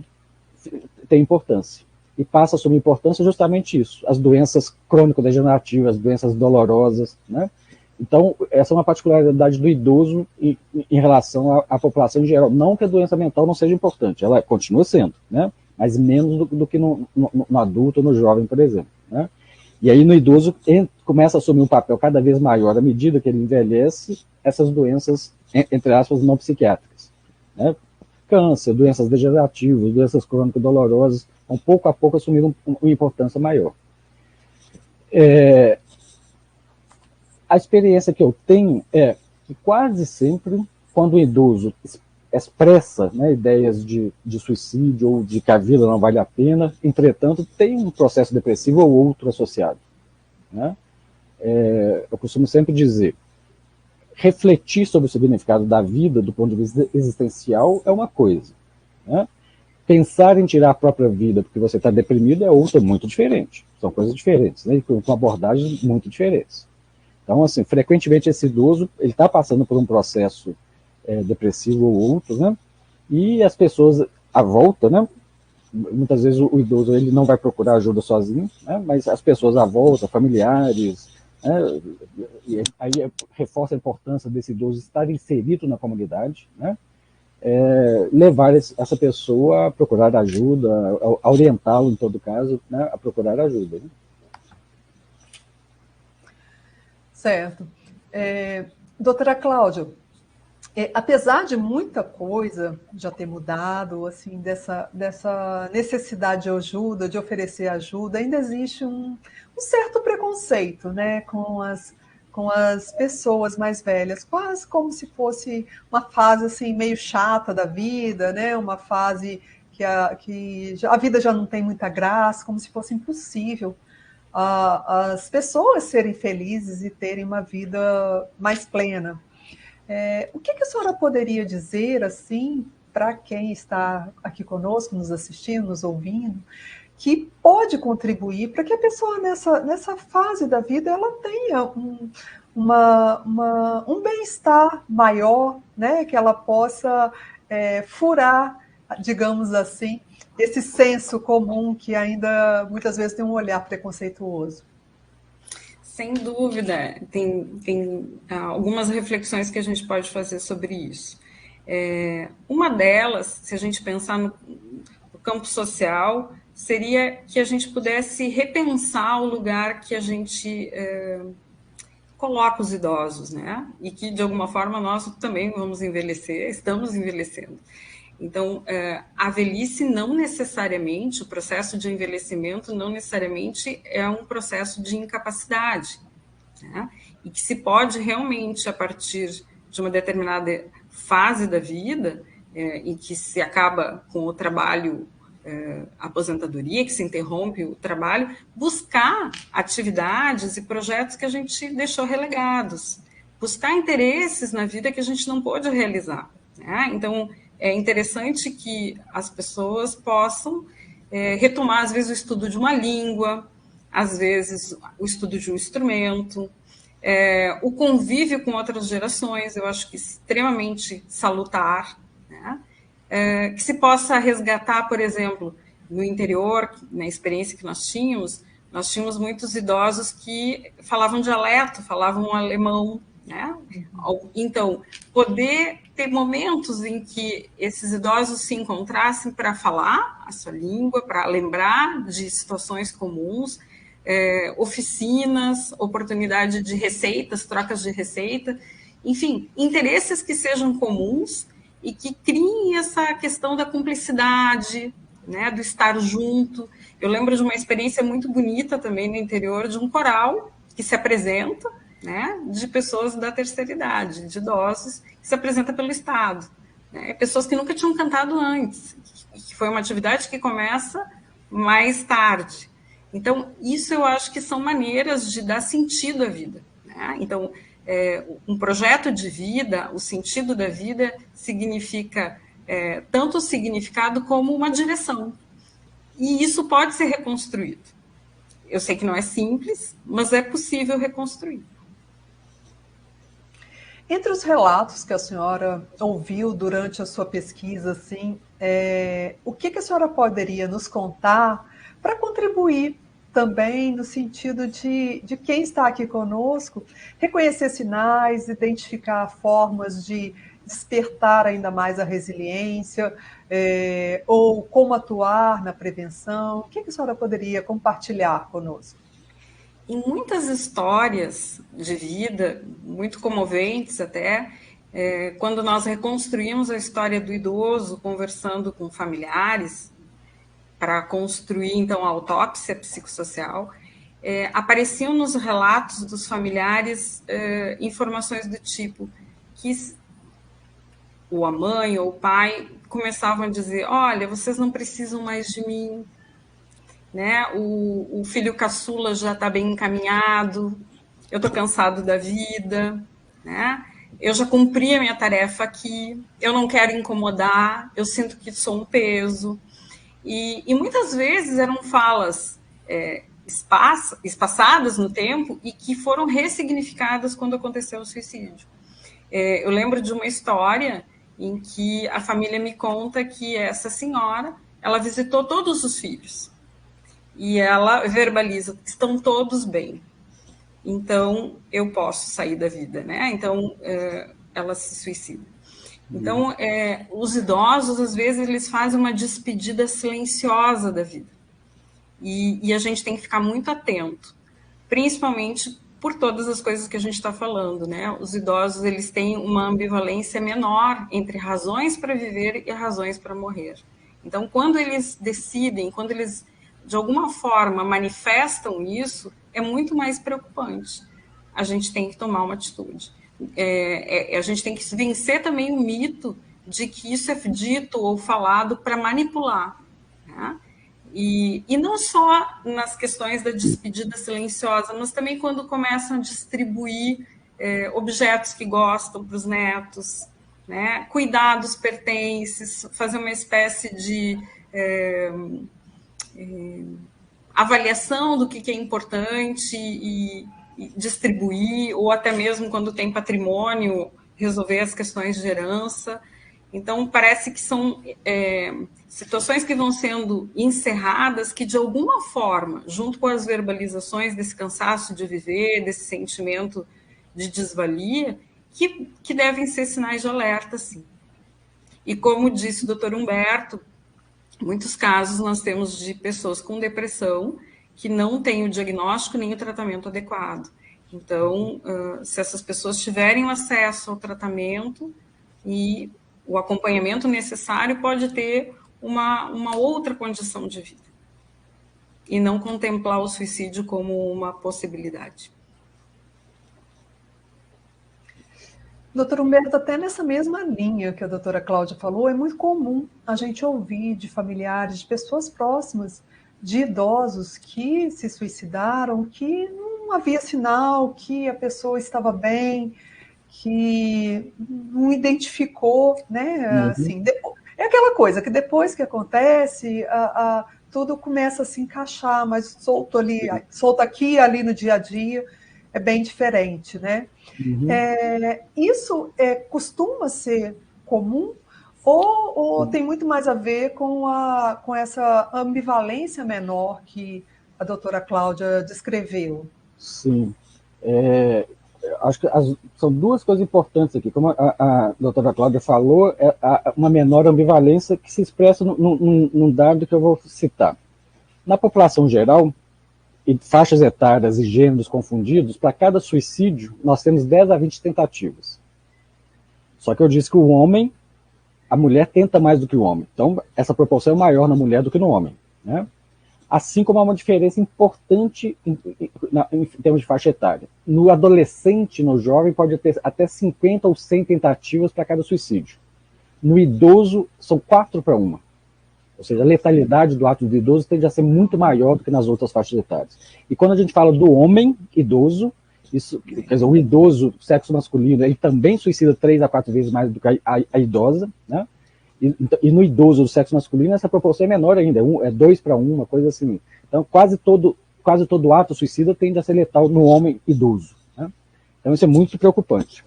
tem importância. E passa a assumir importância justamente isso, as doenças crônico-degenerativas, as doenças dolorosas, né? Então, essa é uma particularidade do idoso em relação à população em geral. Não que a doença mental não seja importante, ela continua sendo, né? Mas menos do que no adulto ou no jovem, por exemplo, né? E aí no idoso começa a assumir um papel cada vez maior à medida que ele envelhece, essas doenças, entre aspas, não psiquiátricas, né? Câncer, doenças degenerativas, doenças crônico-dolorosas, vão pouco a pouco assumindo uma importância maior. A experiência que eu tenho é que quase sempre, quando o idoso expressa, né, ideias de suicídio ou de que a vida não vale a pena, entretanto, tem um processo depressivo ou outro associado, né? Eu costumo sempre dizer, refletir sobre o significado da vida do ponto de vista existencial é uma coisa, né? Pensar em tirar a própria vida porque você está deprimido é outra, muito diferente. São coisas diferentes, né? Com abordagens muito diferentes. Então, assim, frequentemente esse idoso, ele está passando por um processo depressivo ou outro, né? E as pessoas à volta, né? Muitas vezes o idoso ele não vai procurar ajuda sozinho, né? Mas as pessoas à volta, familiares, né? E aí reforça a importância desse idoso estar inserido na comunidade, né? Levar essa pessoa a procurar ajuda, a orientá-lo, em todo caso, né? A procurar ajuda, né? Certo. Doutora Cláudia, apesar de muita coisa já ter mudado, assim, dessa necessidade de ajuda, de oferecer ajuda, ainda existe um certo preconceito, né, com as pessoas mais velhas, quase como se fosse uma fase assim, meio chata da vida, né, uma fase que a vida já não tem muita graça, como se fosse impossível as pessoas serem felizes e terem uma vida mais plena. O que a senhora poderia dizer, assim, para quem está aqui conosco, nos assistindo, nos ouvindo, que pode contribuir para que a pessoa nessa fase da vida ela tenha um bem-estar maior, né? Que ela possa furar, digamos assim, esse senso comum que ainda muitas vezes tem um olhar preconceituoso. Sem dúvida, tem algumas reflexões que a gente pode fazer sobre isso. Uma delas, se a gente pensar no campo social, seria que a gente pudesse repensar o lugar que a gente coloca os idosos, né? E que, de alguma forma, nós também vamos envelhecer, estamos envelhecendo. Então, a velhice não necessariamente, o processo de envelhecimento não necessariamente é um processo de incapacidade, né? E que se pode realmente, a partir de uma determinada fase da vida, em que se acaba com o trabalho, aposentadoria, que se interrompe o trabalho, buscar atividades e projetos que a gente deixou relegados, buscar interesses na vida que a gente não pôde realizar, né? Então, é interessante que as pessoas possam retomar, às vezes, o estudo de uma língua, às vezes, o estudo de um instrumento, o convívio com outras gerações, eu acho que extremamente salutar, né? Que se possa resgatar, por exemplo, no interior, na experiência que nós tínhamos muitos idosos que falavam dialeto, falavam alemão, né? Então, poder ter momentos em que esses idosos se encontrassem para falar a sua língua, para lembrar de situações comuns, oficinas, oportunidade de receitas, trocas de receita, enfim, interesses que sejam comuns e que criem essa questão da cumplicidade, né, do estar junto. Eu lembro de uma experiência muito bonita também no interior, de um coral que se apresenta, né, de pessoas da terceira idade, de idosos, que se apresenta pelo Estado, né, pessoas que nunca tinham cantado antes, que foi uma atividade que começa mais tarde. Então, isso eu acho que são maneiras de dar sentido à vida, né? Então, um projeto de vida, o sentido da vida significa tanto o significado como uma direção. E isso pode ser reconstruído. Eu sei que não é simples, mas é possível reconstruir. Entre os relatos que a senhora ouviu durante a sua pesquisa, assim, o que a senhora poderia nos contar para contribuir também no sentido de quem está aqui conosco reconhecer sinais, identificar formas de despertar ainda mais a resiliência, ou como atuar na prevenção? O que a senhora poderia compartilhar conosco? Em muitas histórias de vida, muito comoventes até, quando nós reconstruímos a história do idoso, conversando com familiares, para construir, então, a autópsia psicossocial, apareciam nos relatos dos familiares informações do tipo que ou a mãe ou o pai começavam a dizer: olha, vocês não precisam mais de mim, né? O filho caçula já está bem encaminhado, eu estou cansado da vida, né? Eu já cumpri a minha tarefa aqui, eu não quero incomodar, eu sinto que sou um peso. E muitas vezes eram falas espaçadas no tempo e que foram ressignificadas quando aconteceu o suicídio. Eu lembro de uma história em que a família me conta que essa senhora, ela visitou todos os filhos e ela verbaliza: estão todos bem, então eu posso sair da vida, né? Então ela se suicida. Então, os idosos, às vezes, eles fazem uma despedida silenciosa da vida. E a gente tem que ficar muito atento, principalmente por todas as coisas que a gente está falando, né? Os idosos, eles têm uma ambivalência menor entre razões para viver e razões para morrer. Então, quando eles decidem, quando eles, de alguma forma, manifestam isso, é muito mais preocupante. A gente tem que tomar uma atitude. A gente tem que vencer também o mito de que isso é dito ou falado para manipular, né? E não só nas questões da despedida silenciosa, mas também quando começam a distribuir objetos que gostam para os netos, né? Cuidar dos pertences, fazer uma espécie de avaliação do que é importante e distribuir, ou até mesmo quando tem patrimônio, resolver as questões de herança. Então, parece que são situações que vão sendo encerradas, que de alguma forma, junto com as verbalizações desse cansaço de viver, desse sentimento de desvalia, que devem ser sinais de alerta, sim. E como disse o doutor Humberto, muitos casos nós temos de pessoas com depressão que não têm o diagnóstico nem o tratamento adequado. Então, se essas pessoas tiverem acesso ao tratamento e o acompanhamento necessário, pode ter uma outra condição de vida. E não contemplar o suicídio como uma possibilidade. Doutor Humberto, até nessa mesma linha que a doutora Cláudia falou, é muito comum a gente ouvir de familiares, de pessoas próximas, de idosos que se suicidaram, que não havia sinal, que a pessoa estava bem, que não identificou, né? Assim, é aquela coisa que depois que acontece, tudo começa a se encaixar, mas solto aqui e ali no dia a dia, é bem diferente, né? Isso costuma ser comum ou tem muito mais a ver com essa ambivalência menor que a doutora Cláudia descreveu? Sim. Acho que são duas coisas importantes aqui. Como a doutora Cláudia falou, uma menor ambivalência que se expressa num dado que eu vou citar. Na população geral, e faixas etárias e gêneros confundidos, para cada suicídio, nós temos 10 a 20 tentativas. Só que eu disse que a mulher tenta mais do que o homem. Então, essa proporção é maior na mulher do que no homem, né? Assim como há uma diferença importante em termos de faixa etária. No adolescente, no jovem, pode ter até 50 ou 100 tentativas para cada suicídio. No idoso, são 4 para 1. Ou seja, a letalidade do ato do idoso tende a ser muito maior do que nas outras faixas etárias. E quando a gente fala do homem idoso, isso, quer dizer, o idoso, sexo masculino, ele também suicida 3 a 4 vezes mais do que a idosa, né? E no idoso do sexo masculino, essa proporção é menor ainda, é 2 para 1, uma coisa assim. Então, quase todo ato suicida tende a ser letal no homem idoso, né? Então, isso é muito preocupante.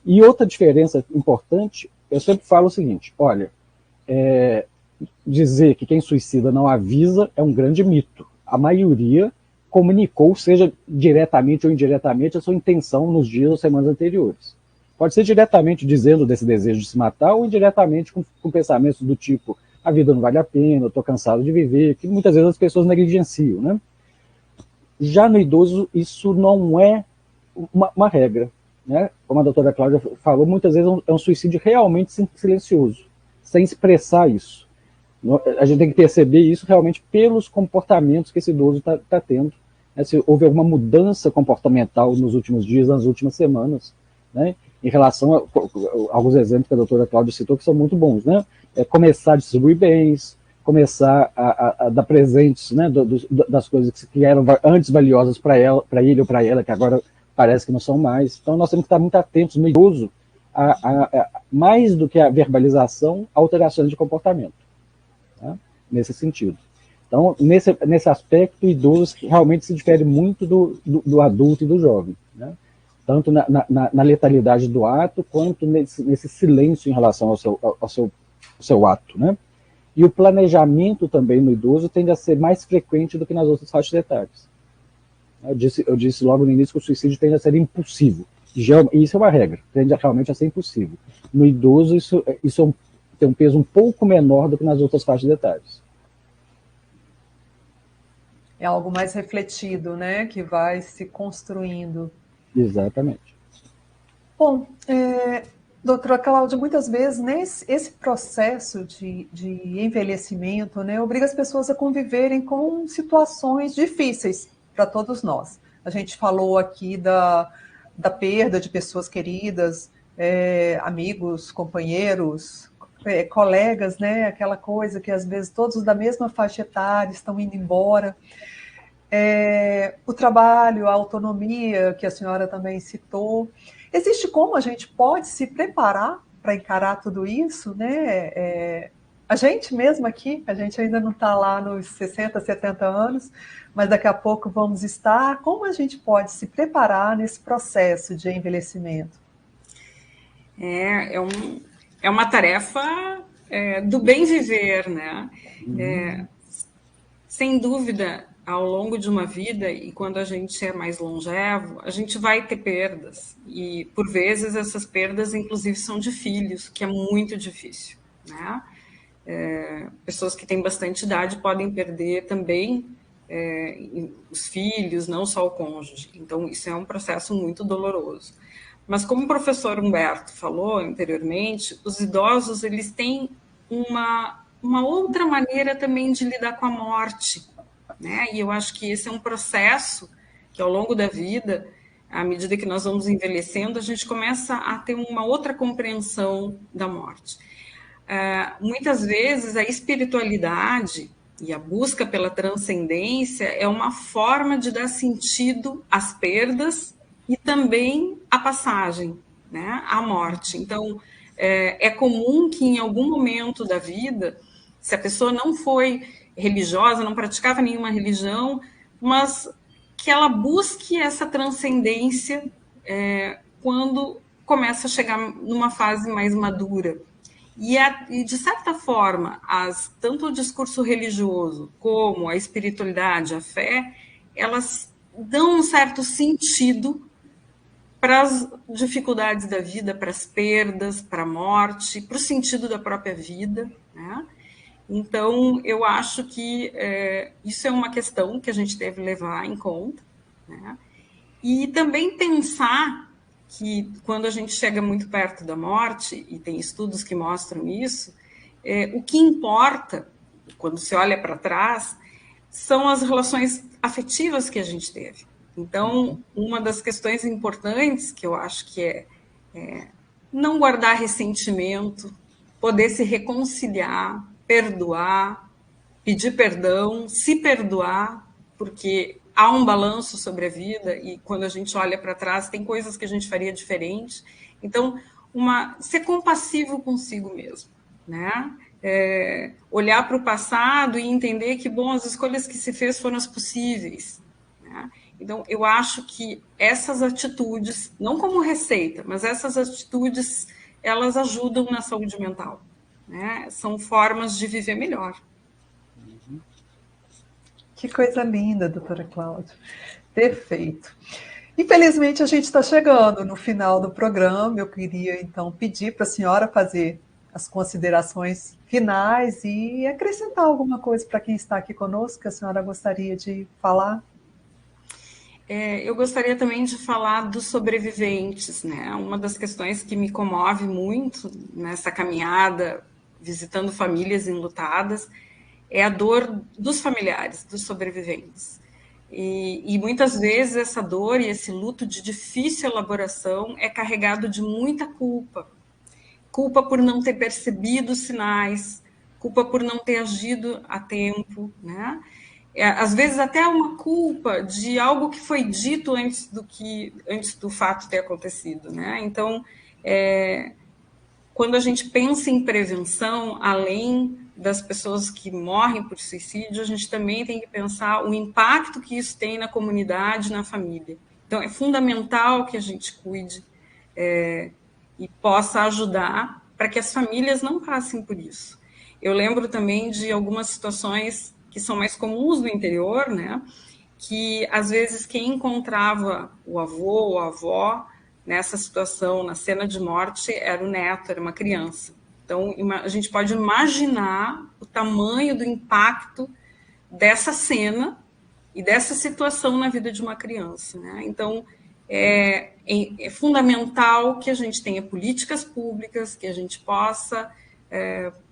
E outra diferença importante, eu sempre falo o seguinte, olha, dizer que quem suicida não avisa é um grande mito. A maioria comunicou, seja diretamente ou indiretamente, a sua intenção nos dias ou semanas anteriores. Pode ser diretamente dizendo desse desejo de se matar ou indiretamente com pensamentos do tipo, a vida não vale a pena, eu estou cansado de viver, que muitas vezes as pessoas negligenciam, né? Já no idoso, isso não é uma regra, né? Como a doutora Cláudia falou, muitas vezes é um suicídio realmente silencioso, sem expressar isso. A gente tem que perceber isso realmente pelos comportamentos que esse idoso está tendo, né? Se houve alguma mudança comportamental nos últimos dias, nas últimas semanas, né? Em relação a alguns exemplos que a doutora Cláudia citou, que são muito bons, né? Começar a distribuir bens, começar a dar presentes, né, das coisas que eram antes valiosas para ele ou para ela, que agora parece que não são mais. Então nós temos que estar muito atentos no idoso, mais do que a verbalização, a alterações de comportamento, tá? Nesse sentido. Então, nesse aspecto, o idoso realmente se difere muito do adulto e do jovem, né? Tanto na letalidade do ato, quanto nesse silêncio em relação ao seu ato, né? E o planejamento também no idoso tende a ser mais frequente do que nas outras faixas etárias. Eu disse logo no início que o suicídio tende a ser impulsivo. E isso é uma regra, tende realmente a ser impossível. No idoso, isso tem um peso um pouco menor do que nas outras faixas etárias. É algo mais refletido, né? Que vai se construindo. Exatamente. Bom, doutora Cláudia, muitas vezes esse processo de envelhecimento, né, obriga as pessoas a conviverem com situações difíceis para todos nós. A gente falou aqui da perda de pessoas queridas, amigos, companheiros, colegas, né, aquela coisa que às vezes todos da mesma faixa etária estão indo embora. o trabalho, a autonomia, que a senhora também citou. Existe como a gente pode se preparar para encarar tudo isso, né? A gente mesmo aqui, a gente ainda não está lá nos 60, 70 anos, mas daqui a pouco vamos estar. Como a gente pode se preparar nesse processo de envelhecimento? É uma tarefa do bem viver, né? Sem dúvida, ao longo de uma vida, e quando a gente é mais longevo, a gente vai ter perdas. E, por vezes, essas perdas, inclusive, são de filhos, que é muito difícil, né? Pessoas que têm bastante idade podem perder também os filhos, não só o cônjuge. Então, isso é um processo muito doloroso. Mas, como o professor Humberto falou anteriormente, os idosos eles têm uma outra maneira também de lidar com a morte, né? E eu acho que esse é um processo que, ao longo da vida, à medida que nós vamos envelhecendo, a gente começa a ter uma outra compreensão da morte. Muitas vezes, a espiritualidade e a busca pela transcendência é uma forma de dar sentido às perdas e também à passagem, né? À morte. Então, é comum que em algum momento da vida, se a pessoa não foi religiosa, não praticava nenhuma religião, mas que ela busque essa transcendência quando começa a chegar numa fase mais madura. E de certa forma, tanto o discurso religioso como a espiritualidade, a fé, elas dão um certo sentido para as dificuldades da vida, para as perdas, para a morte, para o sentido da própria vida, né? Então, eu acho que isso é uma questão que a gente deve levar em conta, né? E também pensar que, quando a gente chega muito perto da morte, e tem estudos que mostram isso, o que importa, quando se olha para trás, são as relações afetivas que a gente teve. Então, uma das questões importantes que eu acho que é não guardar ressentimento, poder se reconciliar, perdoar, pedir perdão, se perdoar, porque há um balanço sobre a vida e quando a gente olha para trás tem coisas que a gente faria diferente. Então, ser compassivo consigo mesmo, né? Olhar para o passado e entender que, bom, as escolhas que se fez foram as possíveis, né? Então, eu acho que essas atitudes, não como receita, mas essas atitudes, elas ajudam na saúde mental, né? São formas de viver melhor. Que coisa linda, doutora Cláudia. Perfeito. Infelizmente, a gente está chegando no final do programa. Eu queria, então, pedir para a senhora fazer as considerações finais e acrescentar alguma coisa para quem está aqui conosco que a senhora gostaria de falar. Eu gostaria também de falar dos sobreviventes, né? Uma das questões que me comove muito nessa caminhada, visitando famílias enlutadas, é a dor dos familiares, dos sobreviventes. E muitas vezes essa dor e esse luto de difícil elaboração é carregado de muita culpa. Culpa por não ter percebido os sinais, culpa por não ter agido a tempo, né? Às vezes até uma culpa de algo que foi dito antes do fato ter acontecido, né? Então, quando a gente pensa em prevenção, além das pessoas que morrem por suicídio, a gente também tem que pensar o impacto que isso tem na comunidade, na família. Então, é fundamental que a gente cuide e possa ajudar para que as famílias não passem por isso. Eu lembro também de algumas situações que são mais comuns no interior, né? Que, às vezes, quem encontrava o avô ou a avó nessa situação, na cena de morte, era o neto, era uma criança. Então, a gente pode imaginar o tamanho do impacto dessa cena e dessa situação na vida de uma criança, né? Então, é fundamental que a gente tenha políticas públicas, que a gente possa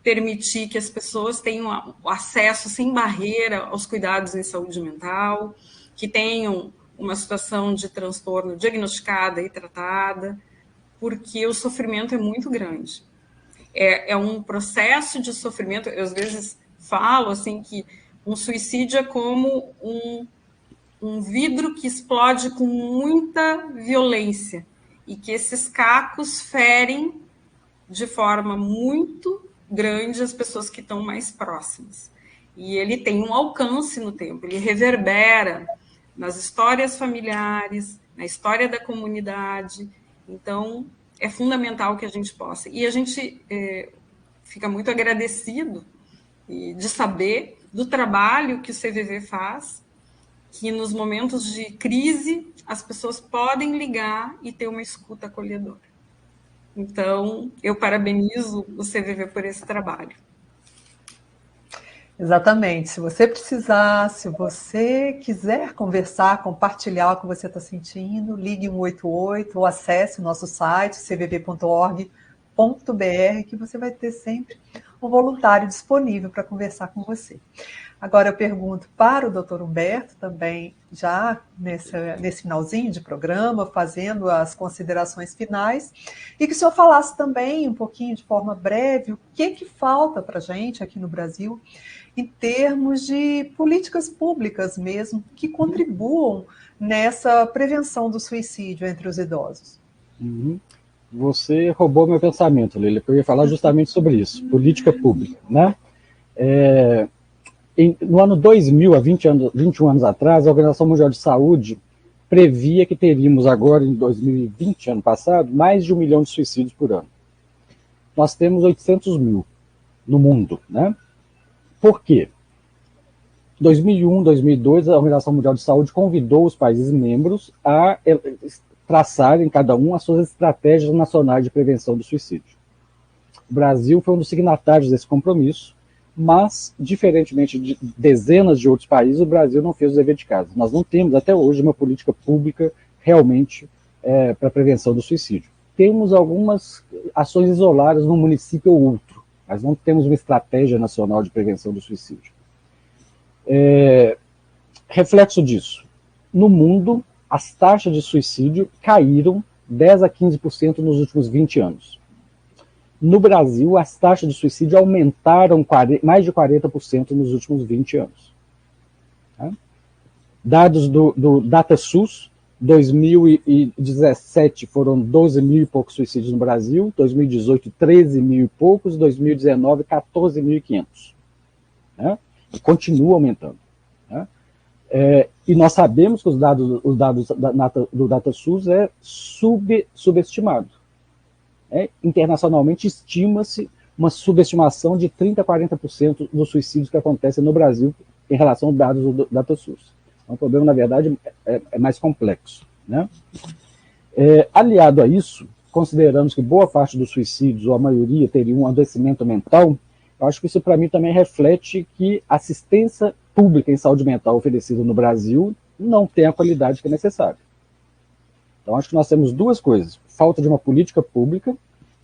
permitir que as pessoas tenham acesso sem barreira aos cuidados em saúde mental, que tenham uma situação de transtorno diagnosticada e tratada, porque o sofrimento é muito grande. É um processo de sofrimento. Eu, às vezes, falo assim, que um suicídio é como um vidro que explode com muita violência e que esses cacos ferem de forma muito grande as pessoas que estão mais próximas. E ele tem um alcance no tempo, ele reverbera nas histórias familiares, na história da comunidade. Então, é fundamental que a gente possa. E a gente fica muito agradecido de saber do trabalho que o CVV faz, que nos momentos de crise as pessoas podem ligar e ter uma escuta acolhedora. Então, eu parabenizo o CVV por esse trabalho. Exatamente. Se você precisar, se você quiser conversar, compartilhar o que você está sentindo, ligue 188 ou acesse o nosso site, cvv.org.br, que você vai ter sempre um voluntário disponível para conversar com você. Agora eu pergunto para o Dr. Humberto, também já nesse finalzinho de programa, fazendo as considerações finais, e que o senhor falasse também um pouquinho de forma breve o que falta para a gente aqui no Brasil em termos de políticas públicas mesmo, que contribuam nessa prevenção do suicídio entre os idosos. Uhum. Você roubou meu pensamento, Lília, porque eu ia falar justamente sobre isso, política pública, né? No ano 2000, há 21 anos atrás, a Organização Mundial de Saúde previa que teríamos agora, em 2020, ano passado, mais de 1 milhão de suicídios por ano. Nós temos 800 mil no mundo, né? Por quê? Em 2001, 2002, a Organização Mundial de Saúde convidou os países membros a traçarem, cada um, as suas estratégias nacionais de prevenção do suicídio. O Brasil foi um dos signatários desse compromisso, mas, diferentemente de dezenas de outros países, o Brasil não fez o dever de casa. Nós não temos, até hoje, uma política pública realmente para a prevenção do suicídio. Temos algumas ações isoladas num município ou outro, mas não temos uma estratégia nacional de prevenção do suicídio. Reflexo disso, no mundo, as taxas de suicídio caíram 10 a 15% nos últimos 20 anos. No Brasil, as taxas de suicídio aumentaram mais de 40% nos últimos 20 anos. Tá? Dados do DataSUS, 2017 foram 12 mil e poucos suicídios no Brasil, 2018 13 mil e poucos, 2019 14.500. Né? E continua aumentando. Né? E nós sabemos que os dados do DataSUS é subestimado. Internacionalmente estima-se uma subestimação de 30% a 40% dos suicídios que acontecem no Brasil em relação aos dados do DataSUS. Então, o problema, na verdade, é mais complexo. Né? Aliado a isso, consideramos que boa parte dos suicídios, ou a maioria, teria um adoecimento mental, eu acho que isso, para mim, também reflete que a assistência pública em saúde mental oferecida no Brasil não tem a qualidade que é necessária. Então, acho que nós temos duas coisas: falta de uma política pública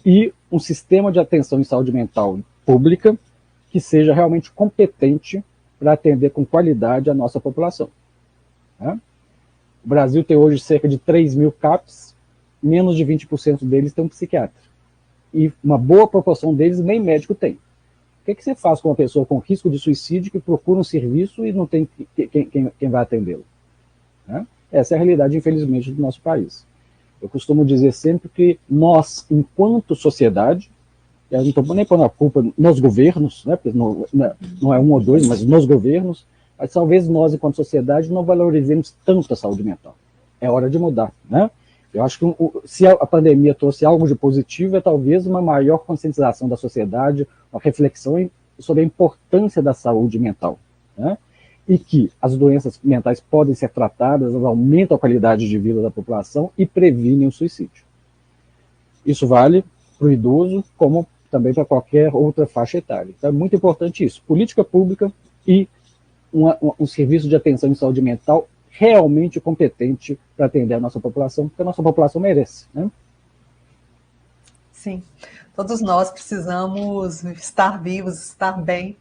e um sistema de atenção em saúde mental pública que seja realmente competente para atender com qualidade a nossa população. Né? O Brasil tem hoje cerca de 3 mil CAPs, menos de 20% deles tem um psiquiatra. E uma boa proporção deles nem médico tem. O que você faz com uma pessoa com risco de suicídio que procura um serviço e não tem quem vai atendê-lo? Né? Essa é a realidade, infelizmente, do nosso país. Eu costumo dizer sempre que nós, enquanto sociedade, eu não estou nem pondo a culpa nos governos, né, porque não é um ou dois, mas nos governos, mas talvez nós, enquanto sociedade, não valorizemos tanto a saúde mental. É hora de mudar. Né? Eu acho que se a pandemia trouxe algo de positivo, é talvez uma maior conscientização da sociedade, uma reflexão sobre a importância da saúde mental. Né? E que as doenças mentais podem ser tratadas, elas aumentam a qualidade de vida da população e previnem o suicídio. Isso vale para o idoso, como também para qualquer outra faixa etária. Então é muito importante isso, política pública e um serviço de atenção em saúde mental realmente competente para atender a nossa população, porque a nossa população merece. Né? Sim, todos nós precisamos estar vivos, estar bem.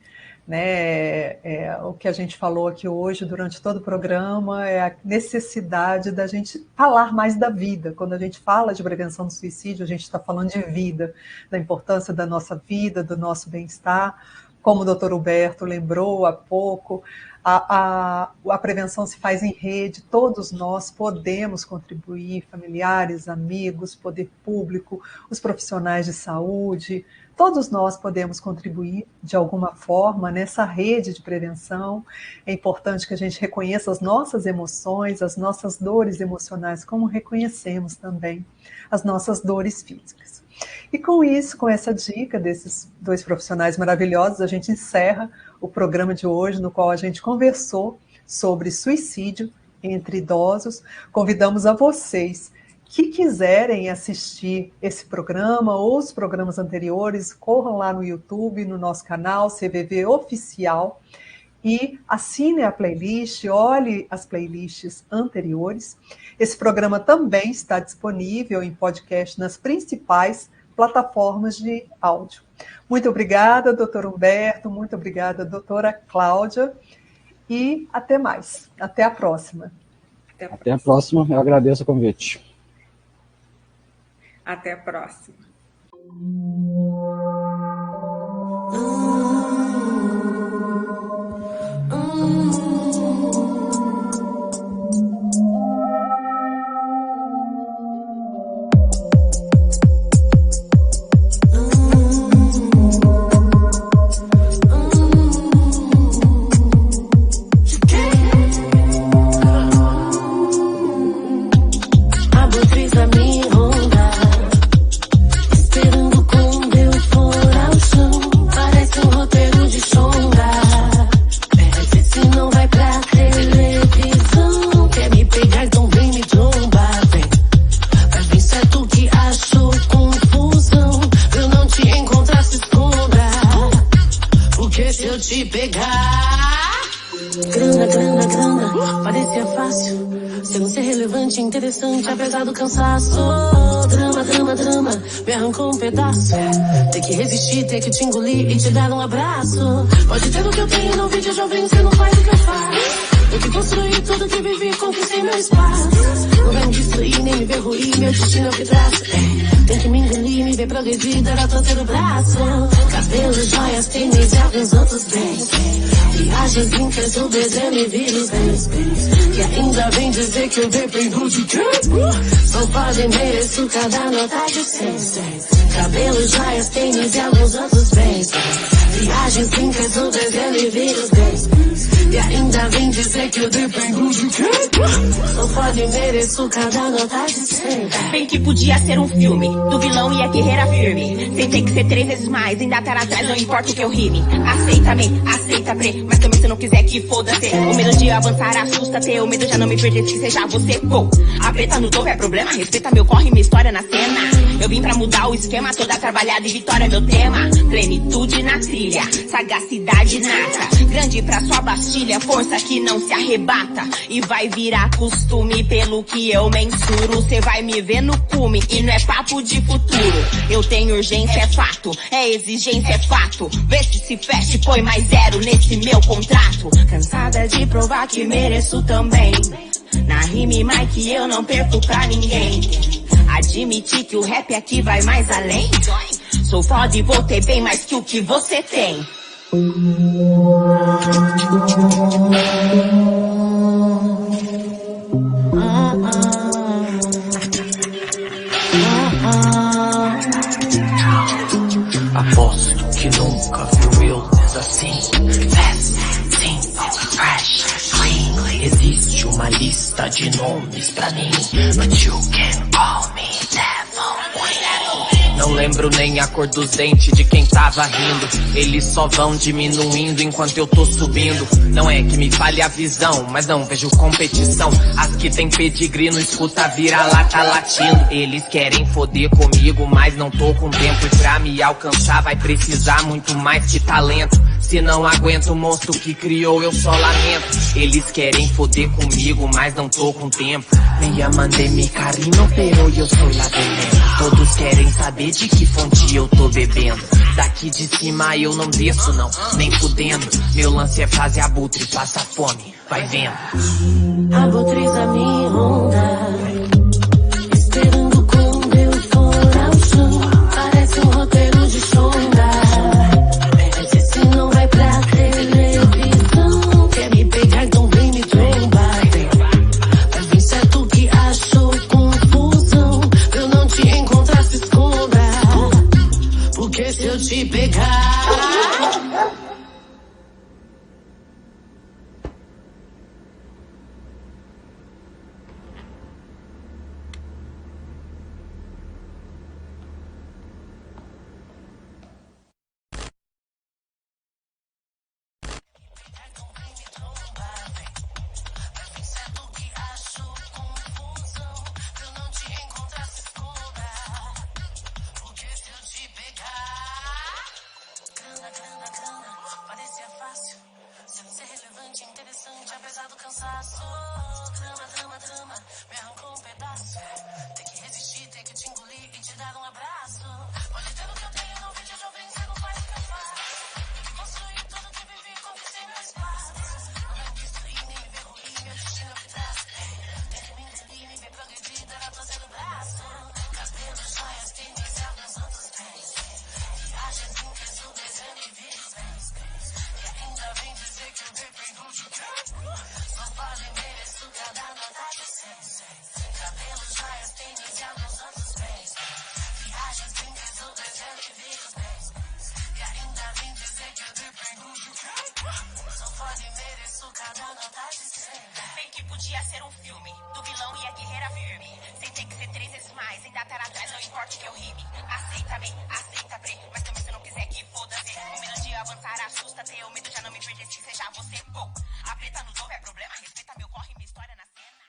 Né? O que a gente falou aqui hoje durante todo o programa é a necessidade da gente falar mais da vida. Quando a gente fala de prevenção do suicídio, a gente está falando de vida, da importância da nossa vida, do nosso bem-estar, como o doutor Humberto lembrou há pouco, a prevenção se faz em rede, todos nós podemos contribuir, familiares, amigos, poder público, os profissionais de saúde, todos nós podemos contribuir de alguma forma nessa rede de prevenção. É importante que a gente reconheça as nossas emoções, as nossas dores emocionais, como reconhecemos também as nossas dores físicas. E com isso, com essa dica desses dois profissionais maravilhosos, a gente encerra o programa de hoje, no qual a gente conversou sobre suicídio entre idosos. Convidamos a vocês que quiserem assistir esse programa ou os programas anteriores, corram lá no YouTube, no nosso canal CVV Oficial, e assine a playlist, olhe as playlists anteriores. Esse programa também está disponível em podcast nas principais plataformas de áudio. Muito obrigada, doutor Humberto, muito obrigada, doutora Cláudia, e até mais. Até a próxima. Até a próxima, eu agradeço o convite. Até a próxima. Interessante, apesar do cansaço. Drama, me arrancou um pedaço. Ter que resistir, ter que te engolir e te dar um abraço. Pode ter o que eu tenho, no vídeo jovem, você não faz o que eu faço. Eu que construí tudo que vivi, conquistei meu espaço. Não vai me destruir, nem me ver ruir, meu destino é o que traço. Tem que me engolir, me ver progredir, dar a torcer o braço. Cabelo, joias, tênis e alguns outros bens. Viagens, brincas, o desenho e vírus, bens. E ainda vem dizer que eu dependo de quem? Só pode mereço cada nota de 100. Cabelo, joias, tênis e alguns outros bens. Viagens, brincas, o desenho e vírus, bens. E ainda vem dizer que eu dependo de quem? Só pode mereço cada nota de 100. Bem que podia ser um filme do vilão e a guerreira firme. Sem ter que ser 3 vezes mais, ainda estar atrás, não importa o que eu rime. Aceita-me, aceita pre, mas também se não quiser que foda-se. O medo de avançar assusta-te, o medo já não me pertence, que seja você. Pô, a preta no topo é problema, respeita meu corre, minha história na cena. Eu vim pra mudar o esquema, toda trabalhada e vitória é meu tema. Plenitude na trilha, sagacidade nata. Grande pra sua bastilha, força que não se arrebata. E vai virar costume pelo que eu mensuro. Cê vai me ver no cume e não é papo de futuro. Eu tenho urgência, é fato, é exigência, é fato. Vê se fecha, põe mais 0 nesse meu contrato. Cansada de provar que mereço também. Na rime, Mike, eu não perco pra ninguém. Admitir que o rap aqui vai mais além. Sou foda e vou ter bem mais que o que você tem. Aposto que nunca viu realness assim. Fast, simple, fresh, clean. Existe uma lista de nomes pra mim, but you can call me devil queen. Não lembro nem a cor dos dentes de quem tava rindo. Eles só vão diminuindo enquanto eu tô subindo. Não é que me falhe a visão, mas não vejo competição. As que tem pedigree não escuta vira-lata latindo. Eles querem foder comigo, mas não tô com tempo. E pra me alcançar vai precisar muito mais que talento. Se não aguento o monstro que criou, eu só lamento. Eles querem foder comigo, mas não tô com tempo. Me aman de mi carinho, pero eu sou la veneno. Todos querem saber de que fonte eu tô bebendo. Daqui de cima eu não desço não, nem fudendo. Meu lance é fazer abutre, passa fome, vai vendo. Abutres a minha onda, esperando quando eu for ao chão. Parece um roteiro de sonda, mas esse não vai Porque se eu te pegar... Parecia fácil, sem ser relevante, interessante, apesar do cansaço. Drama, drama, drama, me arrancou um pedaço. Ter que resistir, ter que te engolir e te dar um abraço. Pode ter o que eu tenho, não vejo jovem, você não faz o que eu faço. Construí tudo que vivi, conquistei meu espaço. Não destruí, nem me ver ruim, meu destino é o que traz. Tem que me engolir, me ver progredir, dar a torcer no braço. Cabelo, joias, tênis, meus outros pés. Viagens, brinquedos, desenho e vídeos. E ainda vem dizer que eu dependo de quem? Só pode mereço cada nota de 100. Cabelo, joias, tênis e meus outros pés. Viagens, brinquedos, desenho e vídeos. E ainda vem dizer que eu dependo de quem? Só pode mereço cada nota de 100. Bem que podia ser um filme do vilão e a guerreira firme. Sem ter que ser 3 vezes mais, ainda estar atrás, não importa o que eu rime. Aceita bem, aceita pre, mas também se não quiser que foda-se. O medo de avançar assusta, ter o medo já não me pertence, seja você, pô. A preta nos ouve é problema, respeita meu corre, me